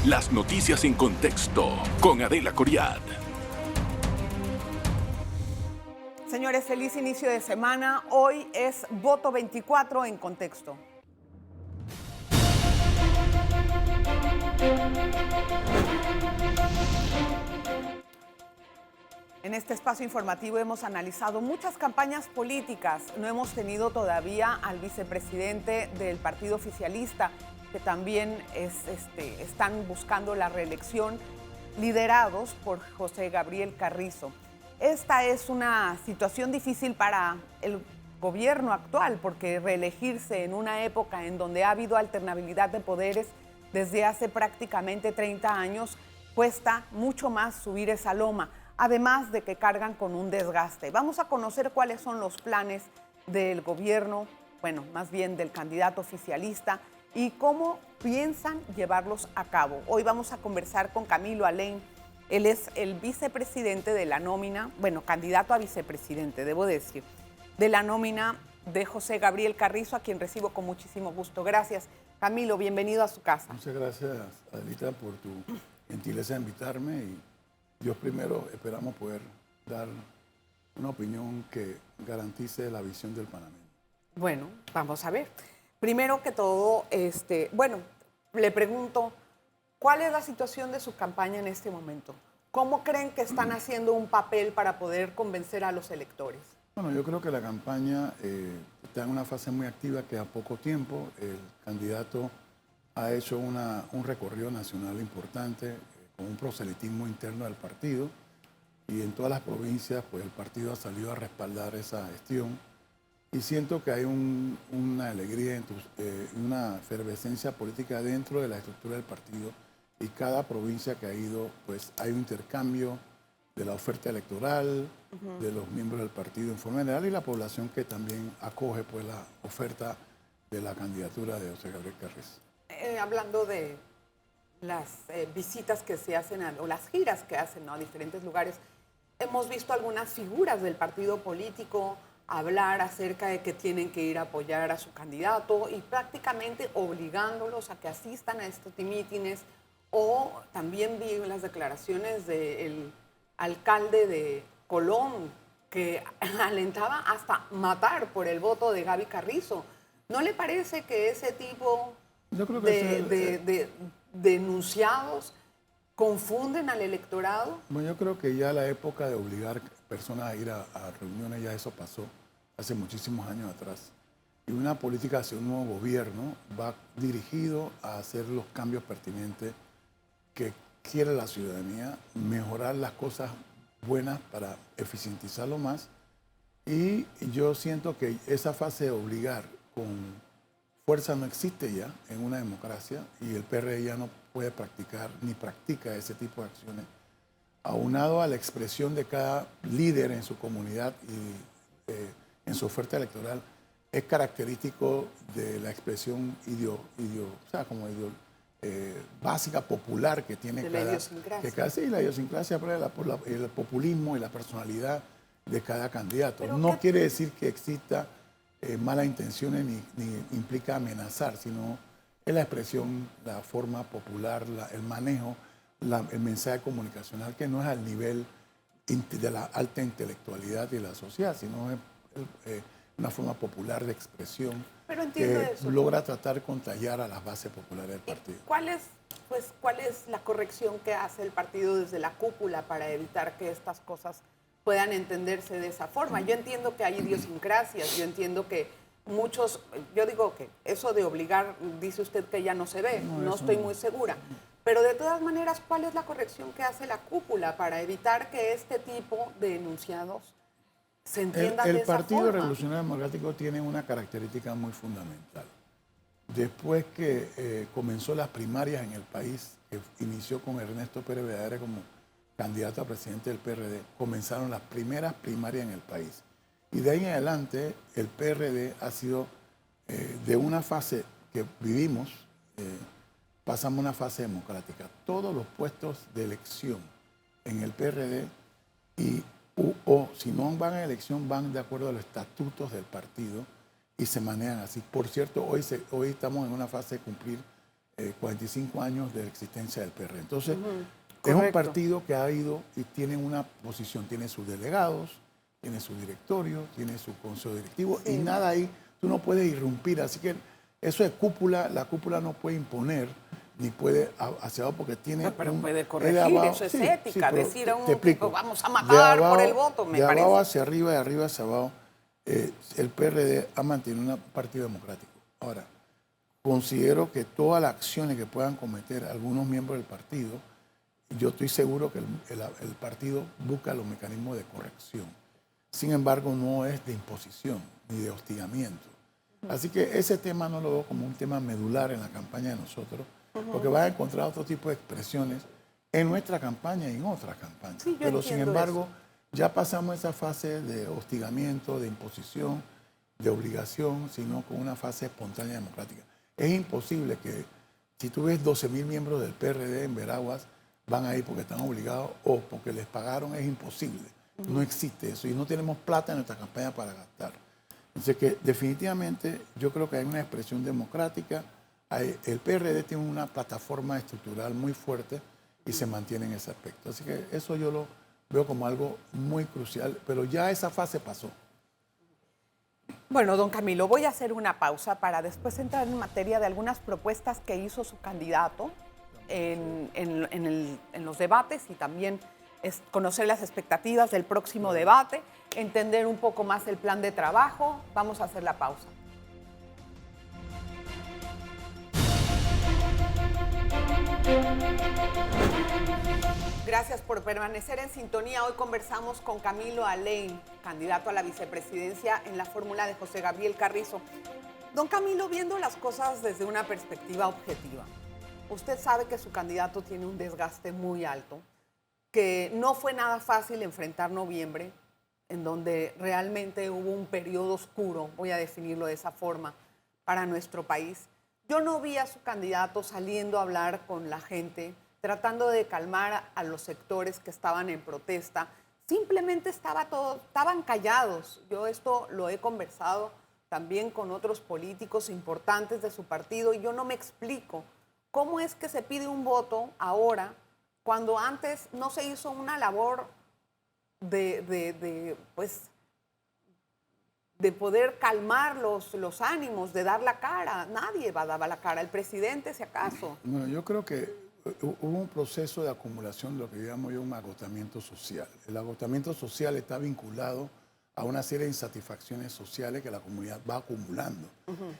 Las noticias en contexto con Adela Coriad. Señores, feliz inicio de semana. Hoy es Voto 24 en Contexto. En este espacio informativo hemos analizado muchas campañas políticas. No hemos tenido todavía al vicepresidente del partido oficialista, que también están buscando la reelección, liderados por José Gabriel Carrizo. Esta es una situación difícil para el gobierno actual, porque reelegirse en una época en donde ha habido alternabilidad de poderes desde hace prácticamente 30 años, cuesta mucho más subir esa loma, además de que cargan con un desgaste. Vamos a conocer cuáles son los planes del gobierno, bueno, más bien del candidato oficialista, y cómo piensan llevarlos a cabo. Hoy vamos a conversar con Camilo Alain. Él es el vicepresidente de la nómina, bueno, candidato a vicepresidente, debo decir, de la nómina de José Gabriel Carrizo, a quien recibo con muchísimo gusto. Gracias, Camilo, bienvenido a su casa. Muchas gracias, Adelita, por tu gentileza de invitarme, y Dios primero, esperamos poder dar una opinión que garantice la visión del panameño. Bueno, vamos a ver. Primero que todo, le pregunto, ¿cuál es la situación de su campaña en este momento? ¿Cómo creen que están haciendo un papel para poder convencer a los electores? Bueno, yo creo que la campaña está en una fase muy activa, que a poco tiempo el candidato ha hecho un recorrido nacional importante, con un proselitismo interno del partido, y en todas las provincias pues el partido ha salido a respaldar esa gestión, y siento que hay una alegría, una efervescencia política dentro de la estructura del partido, y cada provincia que ha ido pues hay un intercambio de la oferta electoral, de los miembros del partido en forma general, y la población que también acoge pues la oferta de la candidatura de José Gabriel Carrizo. Hablando de las visitas que se hacen o las giras que hacen, ¿no?, a diferentes lugares, hemos visto algunas figuras del partido político hablar acerca de que tienen que ir a apoyar a su candidato y prácticamente obligándolos a que asistan a estos mítines. O también vi las declaraciones del alcalde de Colón, que alentaba hasta matar por el voto de Gaby Carrizo. ¿No le parece que ese tipo de enunciados confunden al electorado? Bueno, yo creo que ya la época de obligar personas a ir a reuniones, ya eso pasó hace muchísimos años atrás. Y una política hacia un nuevo gobierno va dirigido a hacer los cambios pertinentes que quiere la ciudadanía, mejorar las cosas buenas para eficientizarlo más. Y yo siento que esa fase de obligar con fuerza no existe ya en una democracia, y el PRD ya no puede practicar ni practica ese tipo de acciones. Aunado a la expresión de cada líder en su comunidad y en su oferta electoral, es característico de la expresión básica, popular que tiene la idiosincrasia. la idiosincrasia, el populismo y la personalidad de cada candidato. Pero no quiere decir que exista malas intenciones ni implica amenazar, sino es la expresión, la forma popular, el manejo, el mensaje comunicacional, que no es al nivel de la alta intelectualidad de la sociedad, sino es una forma popular de expresión. Pero entiendo que eso. Logra tratar de contagiar a las bases populares del partido. ¿Cuál es la corrección que hace el partido desde la cúpula para evitar que estas cosas puedan entenderse de esa forma? Yo entiendo que hay idiosincrasias, yo entiendo que yo digo que eso de obligar, dice usted que ya no se ve, no estoy muy segura. Pero de todas maneras, ¿cuál es la corrección que hace la cúpula para evitar que este tipo de enunciados se entiendan de esa forma? El Partido Revolucionario Democrático tiene una característica muy fundamental. Después que comenzó las primarias en el país, que inició con Ernesto Pérez Vedadera como candidato a presidente del PRD, comenzaron las primeras primarias en el país. Y de ahí en adelante, el PRD ha sido, de una fase que vivimos, pasamos a una fase democrática. Todos los puestos de elección en el PRD, o si no van a elección, van de acuerdo a los estatutos del partido y se manejan así. Por cierto, hoy estamos en una fase de cumplir 45 años de la existencia del PRD. Entonces, es un Correcto. partido que ha ido y tiene una posición, tiene sus delegados, tiene su directorio, tiene su consejo directivo y nada ahí, tú no puedes irrumpir. Así que eso es cúpula, la cúpula no puede imponer ni puede hacia abajo porque tiene... No, pero puede es de corregir, abajo. eso es ética, pero decir a un te explico. tipo, vamos a De matar por abajo- el voto, me de parece. abajo hacia arriba, de arriba hacia abajo, el PRD ha mantenido un partido democrático. Ahora, considero que todas las acciones que puedan cometer algunos miembros del partido, yo estoy seguro que el partido busca los mecanismos de corrección. Sin embargo, no es de imposición ni de hostigamiento. Así que ese tema no lo veo como un tema medular en la campaña de nosotros, porque vas a encontrar otro tipo de expresiones en nuestra campaña y en otras campañas. Sí, yo Pero sin entiendo embargo, ya pasamos esa fase de hostigamiento, de imposición, de obligación, sino con una fase espontánea democrática. Es imposible que si tú ves 12.000 miembros del PRD en Veraguas, van a ir porque están obligados o porque les pagaron, es imposible. No existe eso y no tenemos plata en nuestra campaña para gastar. Entonces que definitivamente yo creo que hay una expresión democrática, el PRD tiene una plataforma estructural muy fuerte y se mantiene en ese aspecto. Así que eso yo lo veo como algo muy crucial, pero ya esa fase pasó. Bueno, don Camilo, voy a hacer una pausa para después entrar en materia de algunas propuestas que hizo su candidato en los debates y también conocer las expectativas del próximo debate, entender un poco más el plan de trabajo. Vamos a hacer la pausa. Gracias por permanecer en sintonía. Hoy conversamos con Camilo Alain, candidato a la vicepresidencia en la fórmula de José Gabriel Carrizo. Don Camilo, viendo las cosas desde una perspectiva objetiva, usted sabe que su candidato tiene un desgaste muy alto, que no fue nada fácil enfrentar noviembre, en donde realmente hubo un periodo oscuro, voy a definirlo de esa forma, para nuestro país. Yo no vi a su candidato saliendo a hablar con la gente, tratando de calmar a los sectores que estaban en protesta. Simplemente estaban callados. Yo esto lo he conversado también con otros políticos importantes de su partido y yo no me explico cómo es que se pide un voto ahora cuando antes no se hizo una labor de poder calmar los ánimos, de dar la cara. Nadie daba la cara, el presidente si acaso. Bueno, yo creo que hubo un proceso de acumulación de lo que llamo yo un agotamiento social. El agotamiento social está vinculado a una serie de insatisfacciones sociales que la comunidad va acumulando.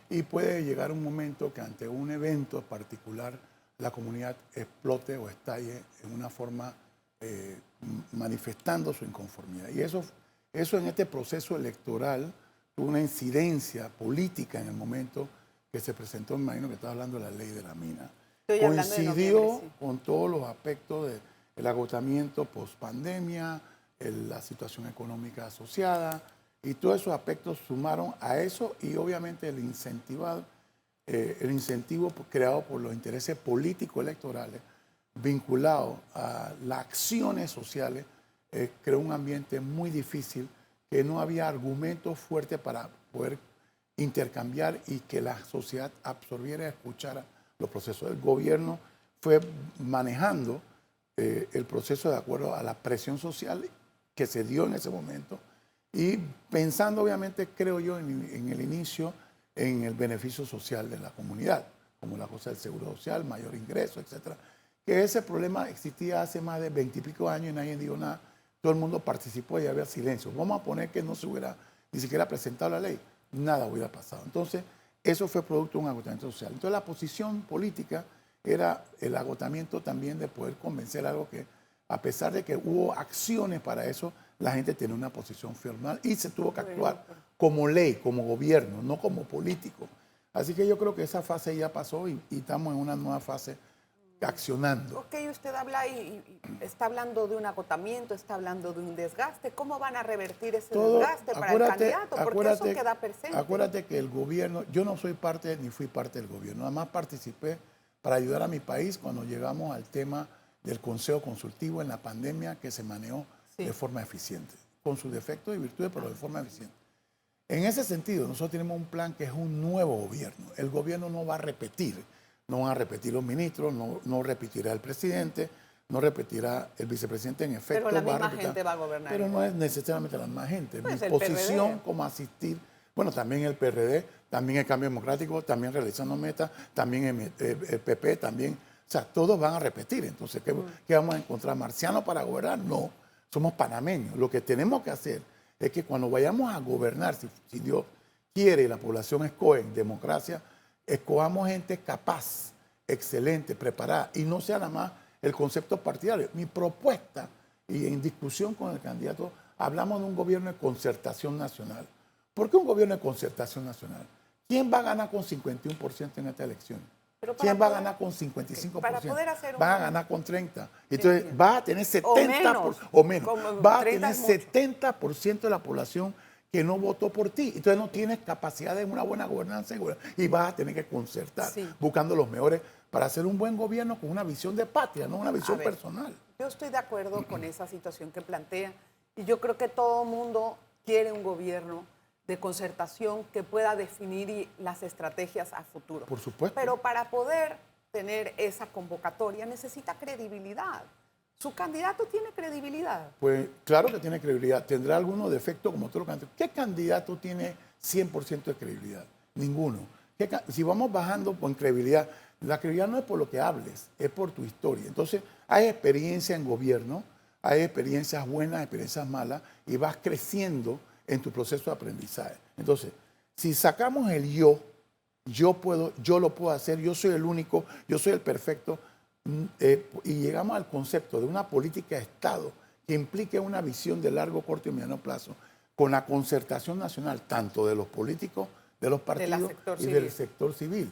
Y puede llegar un momento que ante un evento particular la comunidad explote o estalle en una forma manifestando su inconformidad. Y eso en este proceso electoral tuvo una incidencia política en el momento que se presentó, me imagino que estaba hablando de la ley de la mina. Coincidió con todos los aspectos del agotamiento post-pandemia, la situación económica asociada, y todos esos aspectos sumaron a eso y obviamente el incentivo creado por los intereses políticos electorales vinculados a las acciones sociales creó un ambiente muy difícil que no había argumentos fuertes para poder intercambiar y que la sociedad absorbiera y escuchara los procesos. El gobierno fue manejando el proceso de acuerdo a la presión social que se dio en ese momento y pensando obviamente, creo yo, en el inicio, en el beneficio social de la comunidad, como la cosa del seguro social, mayor ingreso, etcétera. Que ese problema existía hace más de 20 y pico años y nadie dijo nada. Todo el mundo participó y había silencio. Vamos a poner que no se hubiera ni siquiera presentado la ley. Nada hubiera pasado. Entonces, eso fue producto de un agotamiento social. Entonces, la posición política era el agotamiento también de poder convencer algo que, a pesar de que hubo acciones para eso, la gente tiene una posición firme y se tuvo que actuar como ley, como gobierno, no como político. Así que yo creo que esa fase ya pasó y estamos en una nueva fase accionando. Ok, usted habla y está hablando de un agotamiento, está hablando de un desgaste. ¿Cómo van a revertir ese desgaste para el candidato? Porque eso queda presente. Acuérdate que el gobierno, yo no soy parte ni fui parte del gobierno, nada más participé para ayudar a mi país cuando llegamos al tema del Consejo Consultivo en la pandemia que se manejó de forma eficiente, con sus defectos y virtudes, pero de forma eficiente. En ese sentido, nosotros tenemos un plan que es un nuevo gobierno. El gobierno no va a repetir no van a repetir los ministros, no repetirá el presidente, no repetirá el vicepresidente, en efecto. Pero la misma gente va a gobernar. Pero no es necesariamente la misma gente. Pues Mi posición como asistir, bueno, también el PRD, también el Cambio Democrático, también Realizando Metas, también el PP, también, o sea, todos van a repetir. Entonces, ¿qué vamos a encontrar? ¿Marcianos para gobernar? No, somos panameños. Lo que tenemos que hacer es que cuando vayamos a gobernar, si Dios quiere y la población escoge en democracia, escojamos gente capaz, excelente, preparada, y no sea nada más el concepto partidario. Mi propuesta, y en discusión con el candidato, hablamos de un gobierno de concertación nacional. ¿Por qué un gobierno de concertación nacional? ¿Quién va a ganar con 51% en esta elección? ¿Quién va a ganar con 55%? Para poder hacer va a ganar con 30%. Entonces, va a tener 70% o menos. Va a tener 70% de la población que no votó por ti. Entonces no tienes capacidad de una buena gobernanza y vas a tener que concertar, buscando los mejores para hacer un buen gobierno con una visión de patria, no una visión personal. Yo estoy de acuerdo con esa situación que plantea y yo creo que todo mundo quiere un gobierno de concertación que pueda definir las estrategias a futuro. Por supuesto. Pero para poder tener esa convocatoria necesita credibilidad. ¿Su candidato tiene credibilidad? Pues claro que tiene credibilidad. ¿Tendrá algunos defectos como otros candidatos? ¿Qué candidato tiene 100% de credibilidad? Ninguno. Si vamos bajando con credibilidad, la credibilidad no es por lo que hables, es por tu historia. Entonces, hay experiencia en gobierno, hay experiencias buenas, experiencias malas, y vas creciendo en tu proceso de aprendizaje. Entonces, si sacamos el yo lo puedo hacer, yo soy el único, yo soy el perfecto, y llegamos al concepto de una política de Estado que implique una visión de largo, corto y mediano plazo, con la concertación nacional, tanto de los políticos, de los partidos y del sector civil.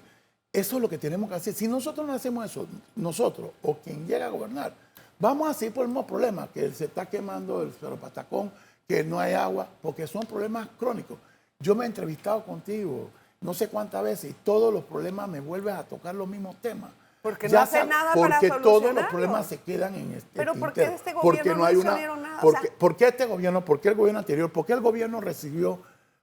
Eso es lo que tenemos que hacer. Si nosotros no hacemos eso, nosotros o quien llega a gobernar, vamos a seguir por el mismo problema, que se está quemando el Cerro Patacón, que no hay agua, porque son problemas crónicos. Yo me he entrevistado contigo no sé cuántas veces y todos los problemas me vuelven a tocar los mismos temas. Porque no hace nada para solucionarlo. Porque todos los problemas se quedan en este Pero ¿por qué este gobierno porque no hay hicieron nada? ¿Por qué este gobierno? ¿Por qué el gobierno anterior? ¿Por qué el gobierno recibió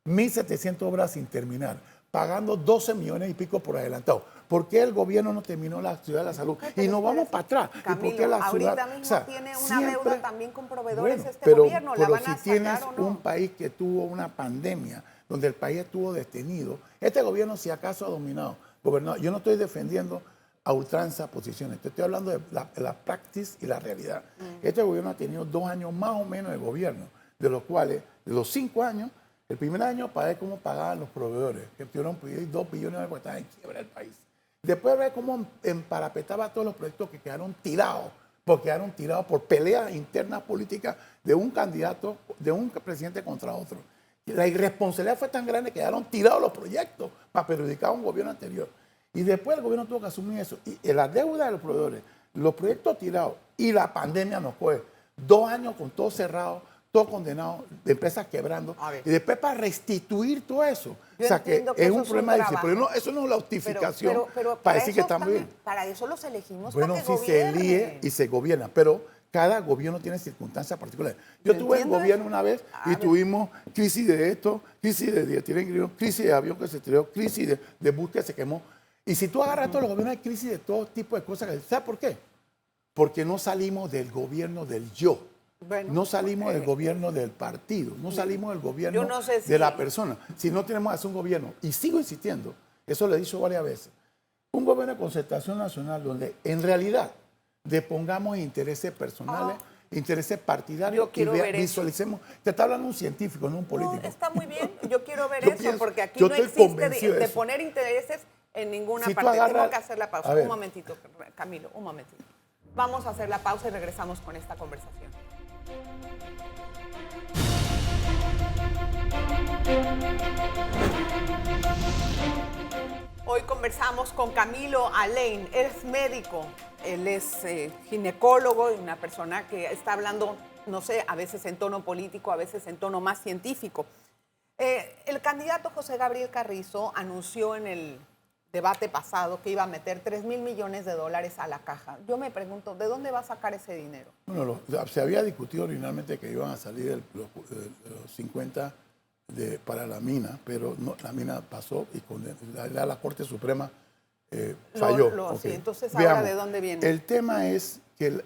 1.700 obras sin terminar, pagando 12 millones y pico por adelantado? ¿Por qué el gobierno no terminó la Ciudad de la Salud? Y nos vamos para atrás. Camilo, ¿Y por qué la ciudad? ahorita mismo tiene una deuda también con proveedores pero, gobierno. ¿La pero van a si sacar tienes o no? un país que tuvo una pandemia, donde el país estuvo detenido, este gobierno si acaso ha dominado, gobernado. Yo no estoy defendiendo a ultranza posiciones, te estoy hablando de la practice y la realidad. Este gobierno ha tenido 2 años más o menos de gobierno, de los cuales, de los 5 años, el primer año pagué cómo pagaban los proveedores, que tuvieron que pedir 2 billones de porque estaba en quiebra el país. Después ver cómo emparapetaba todos los proyectos que quedaron tirados, porque quedaron tirados por peleas internas políticas de un candidato, de un presidente contra otro. La irresponsabilidad fue tan grande que quedaron tirados los proyectos para perjudicar a un gobierno anterior. Y después el gobierno tuvo que asumir eso. Y la deuda de los proveedores, los proyectos tirados y la pandemia nos fue 2 años con todo cerrado, todo condenado, de empresas quebrando. Y después para restituir todo eso. Yo o sea que es un problema difícil. Pero no, eso no es la justificación pero para decir que estamos bien. Para eso los elegimos, bueno, para que sí se elige y se gobierna, pero cada gobierno tiene circunstancias particulares. Yo tuve en gobierno una vez y tuvimos crisis de esto, crisis de dietilengrio, crisis de avión que se estrelló, crisis de bus que se quemó. Y si tú agarras todos los gobiernos, hay crisis de todo tipo de cosas. ¿Sabes por qué? Porque no salimos del gobierno del yo. Bueno, no salimos del gobierno del partido, no salimos del gobierno de la persona. Si no tenemos que hacer un gobierno, y sigo insistiendo, eso lo he dicho varias veces, un gobierno de concertación nacional donde en realidad depongamos intereses personales, intereses partidarios y visualicemos. Te está hablando un científico, no un político. No, está muy bien, yo quiero ver eso, porque aquí no existe de poner intereses en ninguna parte. Tengo que hacer la pausa. Un momentito, Camilo, un momentito. Vamos a hacer la pausa y regresamos con esta conversación. Hoy conversamos con Camilo Alain, él es médico, él es ginecólogo y una persona que está hablando, no sé, a veces en tono político, a veces en tono más científico. El candidato José Gabriel Carrizo anunció en el debate pasado que iba a meter $3,000 millones a la caja. Yo me pregunto, ¿de dónde va a sacar ese dinero? Bueno, se había discutido originalmente que iban a salir los 50 para la mina, pero no, la mina pasó y la Corte Suprema falló. Sí, Ok. entonces, Veamos. ¿ahora de dónde viene? El tema es que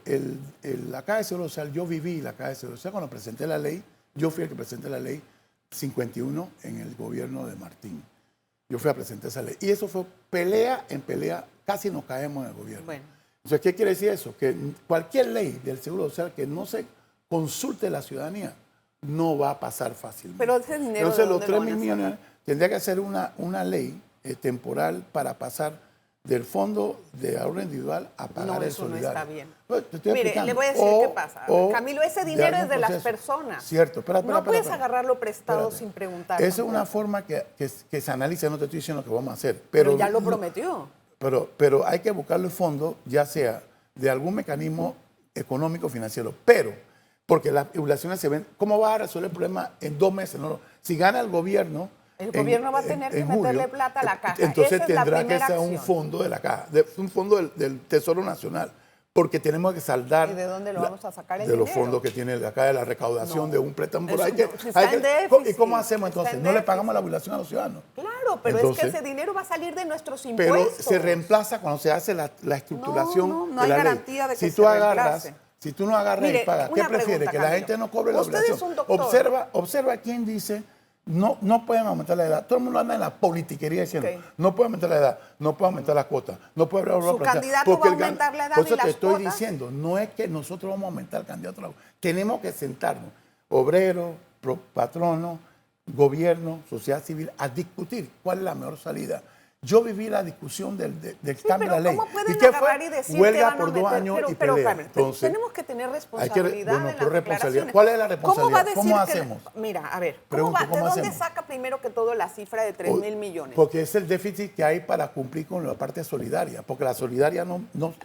la Caja de Seguro Social, yo viví la Caja de Seguro Social cuando presenté la ley, yo fui el que presenté la ley 51 en el gobierno de Martín. Yo fui a presentar esa ley. Y eso fue pelea en pelea, casi nos caemos en el gobierno. Bueno. Entonces, ¿qué quiere decir eso? Que cualquier ley del Seguro Social que no se consulte la ciudadanía no va a pasar fácilmente. Pero ese dinero, Entonces, ¿de los dónde lo 3 van a mil millones tendría que hacer una ley temporal para pasar del fondo de ahorro individual a pagar No, el eso no solidario. está bien. Pues, te estoy Mire, explicando. le voy a decir qué pasa. Camilo, ese dinero es de las personas. Cierto. Espera, no puedes espera. agarrarlo prestado Espérate. sin preguntar. Esa es una forma que se analiza, no te estoy diciendo lo que vamos a hacer. Pero ya lo prometió. Pero hay que buscarle el fondo, ya sea de algún mecanismo económico financiero. Pero, porque las jubilaciones se ven, ¿cómo vas a resolver el problema en 2 meses? No, si gana el gobierno... El gobierno va a tener que meterle plata a la caja. Entonces Esa es la tendrá que primera ser un acción. fondo de la caja, un fondo del Tesoro Nacional, porque tenemos que saldar... ¿Y de dónde lo vamos a sacar el de los dinero? fondos que tiene acá de la recaudación No. de un préstamo por Eso ahí. no, si está en déficit, ¿Y cómo hacemos está entonces? en No le déficit. pagamos la jubilación a los ciudadanos. Claro, pero Entonces, es que ese dinero va a salir de nuestros Pero impuestos. se reemplaza cuando se hace la estructuración No de la hay ley. garantía de que Si se tú agarras, reemplace. si tú no agarras Mire, y pagas, ¿qué una prefieres? pregunta, Que la Camilo. gente no cobre la Usted obligación. es un doctor. Observa quién dice, no pueden aumentar la edad. Todo el mundo anda en la politiquería diciendo, Ok. no puede aumentar la edad, no puede aumentar las cuotas, no puede... Su candidato va a aumentar la edad Por eso y las te estoy cuotas. diciendo, no es que nosotros vamos a aumentar el candidato. Tenemos que sentarnos, obreros, patronos, gobierno, sociedad civil, a discutir cuál es la mejor salida. Yo viví la discusión del cambio de la ley. ¿Cómo pueden ¿Y qué agarrar fue? y decir que Huelga van a por 2 meter? años y Pero, pelea. Carmen, Entonces, tenemos que tener responsabilidad bueno, en ¿qué las responsabilidad? declaraciones. ¿Cuál es la ¿Cómo va a responsabilidad? decir ¿Cómo que hacemos? Mira, a ver, Pregunto, ¿de ¿cómo dónde hacemos? saca primero que todo la cifra de 3.000 millones? Porque es el déficit que hay para cumplir con la parte solidaria. Porque la solidaria no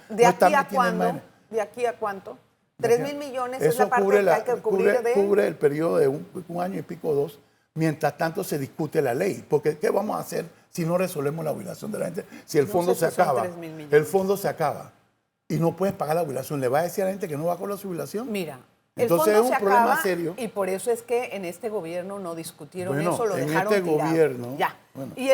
¿De está aquí a metida en cuándo? vaina. ¿De aquí a cuánto? 3.000 millones es Eso la parte cubre que hay que cubrir de... cubre el periodo de un año y pico, 2. Mientras tanto se discute la ley. Porque ¿qué vamos a hacer si no resolvemos la jubilación de la gente? Si el No fondo sé se si son acaba. 3.000 millones. El fondo se acaba. Y no puedes pagar la jubilación. ¿Le va a decir a la gente que no va con la jubilación? Mira, Entonces el fondo es un se problema acaba serio. y por eso es que en este gobierno no discutieron Bueno, eso, lo en dejaron este tirado. gobierno, Ya. bueno. Y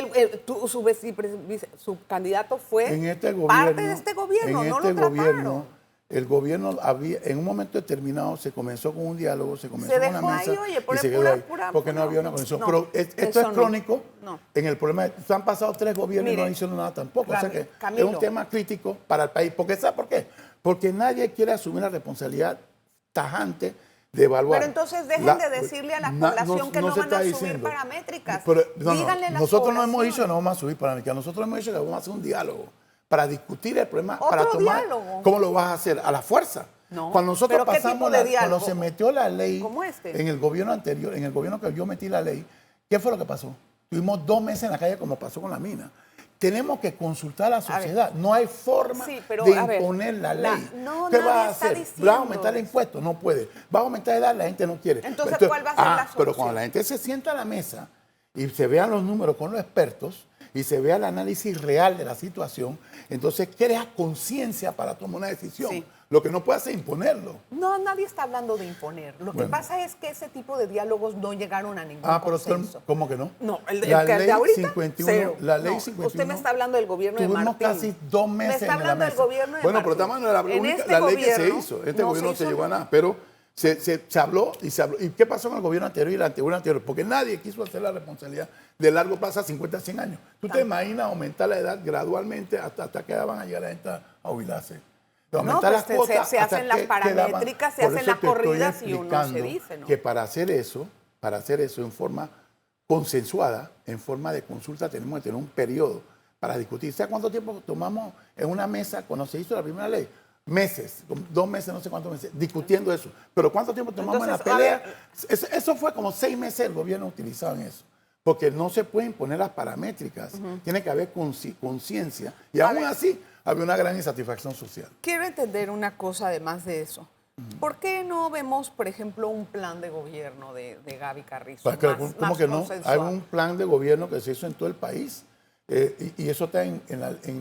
su candidato fue En este gobierno, parte de este gobierno, en no este lo gobierno, trataron. el gobierno había, en un momento determinado se comenzó con un diálogo, se comenzó Se con una dejó mesa ahí, oye, y pura- se quedó pura- ahí, pura- porque no no, había una conexión. no, Pero esto eso es no. crónico No. en el problema. Han pasado 3 gobiernos y Mire, no hicieron nada tampoco. O sea que Camilo. es un tema crítico para el país. Porque ¿sabe por qué? Porque nadie quiere asumir la responsabilidad tajante de evaluar. Pero entonces dejen de decirle a la población que no se van a está subir paramétricas. Pero, no, Díganle a la nosotros no hemos dicho población. que no vamos a subir paramétricas. Nosotros hemos dicho que vamos a hacer un diálogo para discutir el problema, ¿Otro para tomar. diálogo? ¿Cómo lo vas a hacer? A la fuerza. No. Cuando nosotros ¿Pero qué tipo pasamos de cuando diálogo? se metió la ley ¿Cómo este? en el gobierno anterior, en el gobierno que yo metí la ley, ¿qué fue lo que pasó? Tuvimos 2 meses en la calle como pasó con la mina. Tenemos que consultar a la sociedad. No hay forma Sí, pero, de a ver, imponer la ley. no, ¿Qué nadie vas a está hacer? diciendo ¿Vas a aumentar el eso. impuesto? No puede. ¿Vas a aumentar la edad? La gente no quiere. Entonces, ¿cuál va a ser la Pero solución? cuando la gente se sienta a la mesa y se vean los números con los expertos y se vea el análisis real de la situación, entonces crea conciencia para tomar una decisión. Sí. Lo que no puede hacer es imponerlo. No, nadie está hablando de imponer. Lo que Bueno. pasa es que ese tipo de diálogos no llegaron a ningún Pero consenso. ¿cómo que no? No, el la que ley de ahorita, 51, cero. la ley No, 51. usted me está hablando del gobierno de Tuvimos Martín. casi 2 meses Me está en la hablando del mesa. gobierno de Bueno, Martín. pero estamos en la, En única, este la ley que se gobierno hizo. Este no gobierno no se se hizo llegó a nada. Pero se habló y se habló. ¿Y qué pasó en el gobierno anterior y el anterior? Porque nadie quiso hacer la responsabilidad de largo plazo a 50, 100 años. ¿Tú te imaginas aumentar la edad gradualmente hasta que van a llegar a la gente a jubilarse? Aumentar pues las cuotas se hasta hacen las que paramétricas, se Por hacen eso las te estoy corridas y uno se explicando dice, ¿no? que para hacer eso en forma consensuada, en forma de consulta, tenemos que tener un periodo para discutir. ¿Sabes cuánto tiempo tomamos en una mesa cuando se hizo la primera ley? Meses, 2 meses, no sé cuántos meses, discutiendo eso. Pero ¿cuánto tiempo tomamos Entonces, en la pelea? a ver, Eso fue como 6 meses el gobierno utilizado en eso. Porque no se pueden poner las paramétricas. Tiene que haber conciencia. Y aún así, había una gran insatisfacción social. Quiero entender una cosa además de eso. ¿Por qué no vemos, por ejemplo, un plan de gobierno de Gaby Carrizo? ¿Cómo más que no? Hay consensuado? un plan de gobierno que se hizo en todo el país y eso está en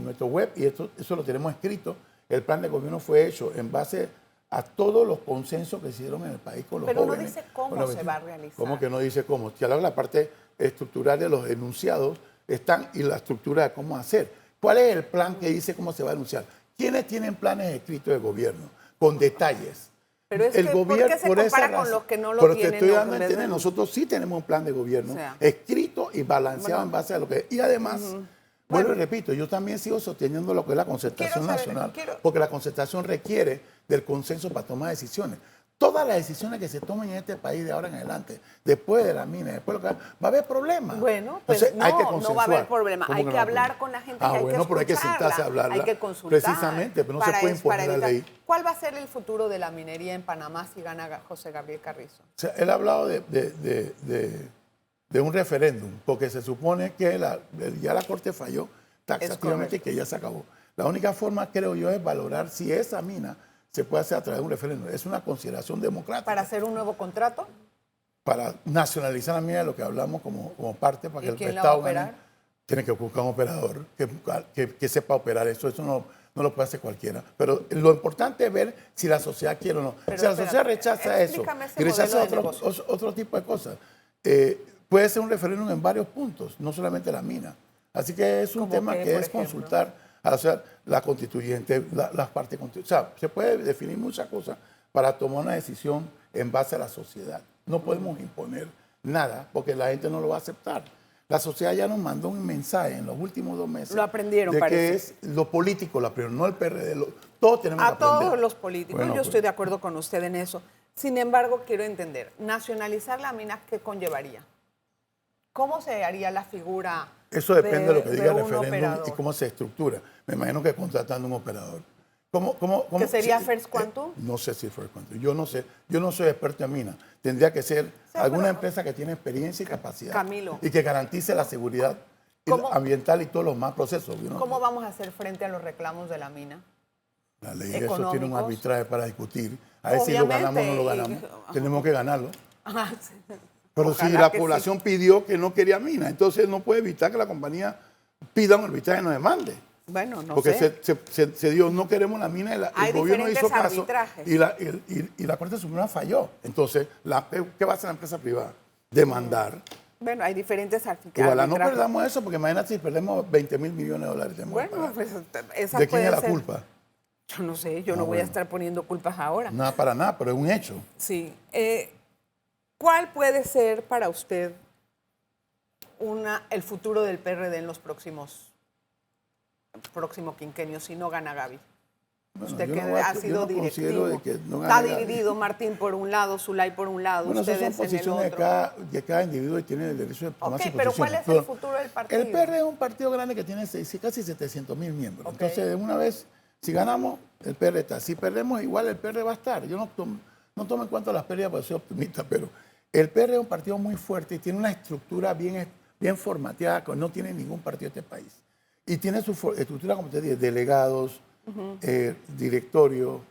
nuestro web y eso lo tenemos escrito. El plan de gobierno fue hecho en base a todos los consensos que hicieron en el país con los Pero no jóvenes. dice cómo con los se vecinos. va a realizar. ¿Cómo que no dice cómo? Si habla de la parte estructural de los enunciados están y la estructura de cómo hacer. ¿Cuál es el plan que dice cómo se va a anunciar? ¿Quiénes tienen planes escritos de gobierno con detalles? Pero es que, ¿por qué se compara con los que no lo pero tienen? te estoy dando a en vez entender, de- nosotros sí tenemos un plan de gobierno O sea, escrito y balanceado en base a lo que... Y además, vuelvo y Bueno. repito, yo también sigo sosteniendo lo que es la concertación Quiero saber, nacional, quiero- porque la concertación requiere del consenso para tomar decisiones. Todas las decisiones que se tomen en este país de ahora en adelante, después de la mina, después de lo que va a haber problemas. Bueno, pues Entonces, hay que no va a haber consensuar. problema. ¿Cómo Hay no que va a haber hablar problema? con la gente, Ah, hay bueno, que pero hay que escucharla, sentarse a hablarla. hay que consultar. Precisamente, pero no se para puede eso, para imponer la evitar- ley. ¿Cuál va a ser el futuro de la minería en Panamá si gana José Gabriel Carrizo? O sea, él ha hablado de un referéndum, porque se supone que ya la Corte falló taxativamente y correcto. que ya se acabó. La única forma, creo yo, es valorar si esa mina se puede hacer a través de un referéndum. Es una consideración democrática. ¿Para hacer un nuevo contrato? Para nacionalizar la mina, de lo que hablamos como parte, para ¿Y que el quién la va a Estado gane, operar? tiene que buscar un operador que sepa operar eso. Eso no lo puede hacer cualquiera. Pero lo importante es ver si la sociedad quiere o no. Pero si la espera, sociedad rechaza eso explícame ese y rechaza modelo de negocio. otro tipo de cosas, puede ser un referéndum en varios puntos, no solamente la mina. Así que es un ¿Cómo tema qué, que por es ejemplo? consultar a la constituyente, las partes constituyentes. O sea, se puede definir muchas cosas para tomar una decisión en base a la sociedad. No podemos imponer nada porque la gente no lo va a aceptar. La sociedad ya nos mandó un mensaje en los últimos 2 meses. Lo aprendieron, de parece. que es lo político lo aprendieron, no el PRD. Todos tenemos que A aprender. todos los políticos, Bueno, yo pues, estoy de acuerdo con usted en eso. Sin embargo, quiero entender, nacionalizar la mina, ¿qué conllevaría? ¿Cómo se haría la figura Eso depende de lo que diga el un referéndum operador? y cómo se estructura. Me imagino que contratando un operador. ¿Cómo ¿Que sería sí, First Quantum? No sé si First Quantum. Yo no sé. Yo no soy experto en mina. Tendría que ser sea, alguna pero- empresa que tiene experiencia y capacidad. Camilo. Y que garantice la seguridad ¿Cómo- ambiental y todos los más procesos. Yo no ¿Cómo sé. vamos a hacer frente a los reclamos de la mina? La ley de eso tiene un económicos? arbitraje para discutir. A ver si lo ganamos o no lo ganamos. Obviamente, Tenemos que ganarlo. Ajá, sí. Pero Ojalá si la que población pidió que no quería mina, entonces no puede evitar que la compañía pida un arbitraje y nos demande. Bueno, no Porque sé. se dio, no queremos la mina, el Hay gobierno hizo diferentes caso arbitrajes. y la Corte Suprema falló. Entonces, ¿qué va a hacer la empresa privada? Demandar. Bueno, hay diferentes Ojalá no arbitrajes. perdamos eso, porque imagínate si perdemos 20.000 millones de dólares. tenemos que Bueno, pagar. pues esa ¿De quién puede es la ser. culpa? Yo no sé, yo no voy a bueno. estar poniendo culpas ahora. Nada para nada, pero es un hecho. Sí. ¿Cuál puede ser para usted el futuro del PRD en los próximo quinquenio si no gana Gaby? Bueno, Usted yo que no voy a- ha yo sido no considero directivo. de que no Está gane Gaby. dividido Martín por un lado, Zulay por un lado, Bueno, esas son ustedes en el posiciones otro. de cada individuo y tiene el derecho de tomar Ok, sus pero posiciones. ¿cuál es el futuro del partido? El PRD es un partido grande que tiene casi 700.000 miembros. Ok. Entonces, de una vez, si ganamos, el PRD está. Si perdemos, igual el PRD va a estar. Yo no tomo en cuenta las pérdidas porque soy optimista, pero el PRD es un partido muy fuerte y tiene una estructura bien formateada que no tiene ningún partido de este país. Y tiene su estructura, como te dije, delegados, directorio,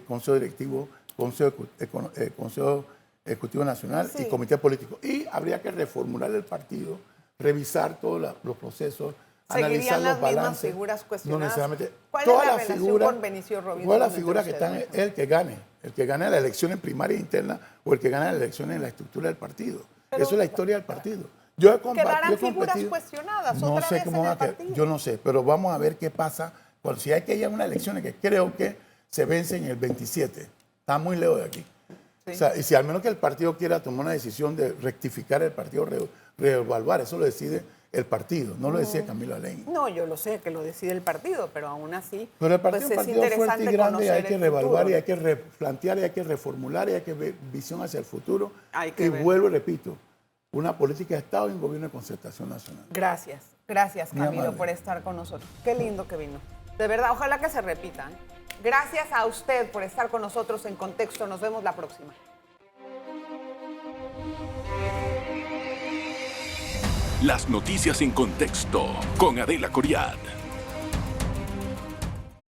consejo directivo, consejo ejecutivo nacional Sí. y comité político. Y habría que reformular el partido, revisar todos los procesos, analizar ¿Seguirían las los mismas balances. figuras No cuestionadas? necesariamente. ¿Cuál Todas es la las relación figuras- con Benicio Robinson? Todas las entre figuras que ustedes, están, maestro? el que gane la elección en primaria interna o el que gane la elección en la estructura del partido. Pero- Eso es la historia del partido. Yo he Quedarán he figuras competido. cuestionadas No otra sé vez cómo en va el a quedar, partido. yo no sé, pero vamos a ver qué pasa. Si hay que ir a unas elecciones que creo que se vencen el 27. Está muy lejos de aquí. Sí. O sea, y si al menos que el partido quiera tomar una decisión de rectificar el partido, reevaluar, eso lo decide el partido, no lo decide Camilo Alain. No, yo lo sé que lo decide el partido, pero aún así Pero el partido pues es un es partido fuerte interesante y grande y hay conocer que el reevaluar y futuro. hay que replantear y hay que reformular y hay que ver visión hacia el futuro. Hay que y ver. vuelvo y repito, una política de Estado y un gobierno de concertación nacional. Gracias Muy Camilo amable. por estar con nosotros. Qué lindo que vino. De verdad, ojalá que se repitan. Gracias a usted por estar con nosotros en Contexto. Nos vemos la próxima. Las noticias en contexto con Adela Coriad.